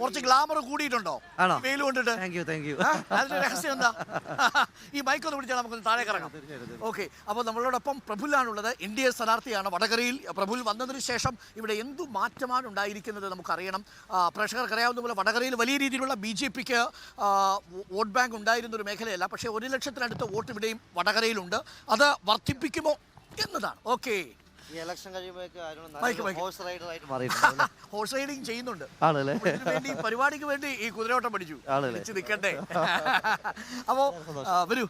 കുറച്ച് ഗ്ലാമർ കൂടിയിട്ടുണ്ടോ വെയിൽ കൊണ്ടിട്ട്? അതിന്റെ രഹസ്യം എന്താ? ഈ മൈക്ക് ഒന്ന് പിടിച്ചാൽ നമുക്ക് താഴെ ഇറങ്ങാം. ഓക്കെ, അപ്പോൾ നമ്മളോടൊപ്പം പ്രഫുല്ലാണുള്ളത്. NDA സ്ഥാനാർത്ഥിയാണ്. വടകരയിൽ പ്രഫുൽ വന്നതിന് ശേഷം ഇവിടെ എന്തു മാറ്റമാണ് ഉണ്ടായിരിക്കുന്നത് നമുക്കറിയണം. പ്രേക്ഷകർക്ക് അറിയാവുന്ന പോലെ വടകരയിൽ വലിയ രീതിയിലുള്ള BJPക്ക് വോട്ട് ബാങ്ക് ഉണ്ടായിരുന്ന ഒരു മേഖലയല്ല. പക്ഷേ 1 ലക്ഷത്തിനടുത്ത വോട്ട് ഇവിടെയും വടകരയിലുണ്ട്. അത് വർദ്ധിപ്പിക്കുമോ എന്നതാണ്. ഓക്കെ, ഹോഴ്സ് റൈഡിങ് ചെയ്യുന്നുണ്ട്. പരിപാടിക്ക് വേണ്ടി ഈ കുതിരയോട്ടം പഠിച്ചു നിൽക്കട്ടെ. അപ്പോ വരൂ,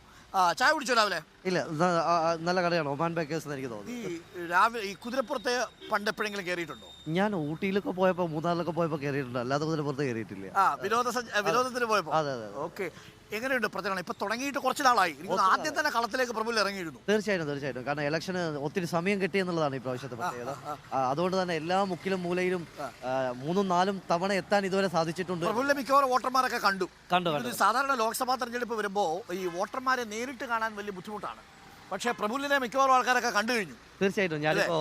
ചായ കുടിച്ചോ രാവിലെ? ഇല്ല, നല്ല കടയാണ് ഒമാൻ ബേക്കേഴ്സ് എന്ന് എനിക്ക് തോന്നുന്നു. ഈ രാവിലെ ഈ കുതിരപ്പുറത്തെ പണ്ട് എപ്പോഴെങ്കിലും കയറിയിട്ടുണ്ടോ? ഞാൻ ഊട്ടിയിലൊക്കെ പോയപ്പോൾ മൂന്നാറിലൊക്കെ പോയപ്പോൾ കയറിയിട്ടുണ്ട്, അല്ലാതെ കുതിരപ്പുറത്ത് കയറിയിട്ടില്ല. വിനോദത്തിന് പോയപ്പോൾ. അതെ. ഓക്കെ, എങ്ങനെയുണ്ട് പ്രചരണം? ഇപ്പൊ തുടങ്ങിയിട്ട് കുറച്ച് നാളായി. ആദ്യം തന്നെ കളത്തിലേക്ക് പ്രഫുൽ ഇറങ്ങിയിരുന്നു. തീർച്ചയായിട്ടും. കാരണം ഇലക്ഷന് ഒത്തിരി സമയം കിട്ടിയെന്നുള്ളതാണ് ഈ പ്രാവശ്യത്തെ പ്രത്യേകത. അതുകൊണ്ട് തന്നെ എല്ലാ മുക്കിലും മൂലയിലും 3-4 തവണ എത്താൻ ഇതുവരെ സാധിച്ചിട്ടുണ്ട്. പ്രഫുലിന്റെ മിക്കവാറും വോട്ടർമാരൊക്കെ കണ്ടു. സാധാരണ ലോക്സഭാ തെരഞ്ഞെടുപ്പ് വരുമ്പോൾ ഈ വോട്ടർമാരെ നേരിട്ട് കാണാൻ വലിയ ബുദ്ധിമുട്ടാണ്. പക്ഷേ പ്രഫുലിനെ മിക്കവാറും ആൾക്കാരൊക്കെ കണ്ടു കഴിഞ്ഞു. തീർച്ചയായിട്ടും. ഞാനിപ്പോ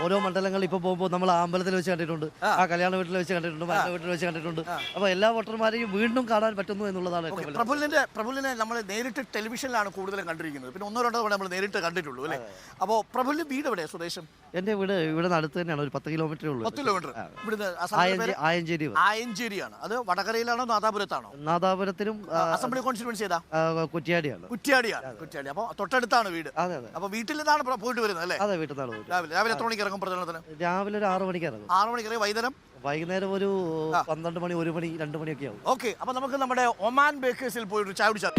ഓരോ മണ്ഡലങ്ങളിൽ ഇപ്പൊ പോകുമ്പോൾ നമ്മൾ ആ അമ്പലത്തിൽ വെച്ച് കണ്ടിട്ടുണ്ട്, ആ കല്യാണ വീട്ടിൽ വെച്ച് കണ്ടിട്ടുണ്ട്, മറ്റേ വീട്ടിൽ വെച്ച് കണ്ടിട്ടുണ്ട്. അപ്പൊ എല്ലാ വോട്ടർമാരെയും വീണ്ടും കാണാൻ പറ്റുന്നു എന്നുള്ളതാണ്. പ്രഫുലിനെ നമ്മൾ നേരിട്ട് ടെലിവിഷനിലാണ് കൂടുതലും കണ്ടിരിക്കുന്നത്. പിന്നെ 1-2 തവണ നമ്മൾ നേരിട്ട് കണ്ടിട്ടുള്ളൂ അല്ലേ? അപ്പോൾ പ്രഫുലിന്റെ വീട് എവിടെയാണ്? സ്വദേശം? എന്റെ വീട് ഇവിടെ അടുത്ത് തന്നെയാണ്, ഒരു 10 കിലോമീറ്റർ ഉള്ളൂ. 10 കിലോമീറ്റർ ഇവിടുന്ന്. ആയഞ്ചേരിയാണ്. അത് വടകരയിലാണോ നാദാപുരത്താണോ? നാദാപുരത്തിനും. അസംബ്ലി കോൺസ്റ്റിറ്റ്യുവൻസി ഏതാ? കുറ്റ്യാടിയാണ്. കുറ്റ്യാടി. അപ്പൊ തൊട്ടടുത്താണ് വീട്. അതെ. അപ്പൊ വീട്ടിൽ നിന്നാണ് പോയിട്ട് വരുന്നത് അല്ലേ? അതെ, വീട്ടിൽ നിന്നാണ്. രാവിലെ എത്ര മണിക്ക് ഇറങ്ങും പ്രചരണത്തിന്? രാവിലെ ഒരു 6 മണിക്ക് ഇറങ്ങും. 6 മണിക്ക് ഇറങ്ങി വൈകുന്നേരം ഒരു 12 മണി, 1 മണി, 2 മണിയൊക്കെ ആവും. ഓക്കെ, അപ്പൊ നമുക്ക് നമ്മുടെ ഒമാൻ ബേക്കേഴ്സിൽ പോയിട്ട് ചായ കുടിച്ചാൽ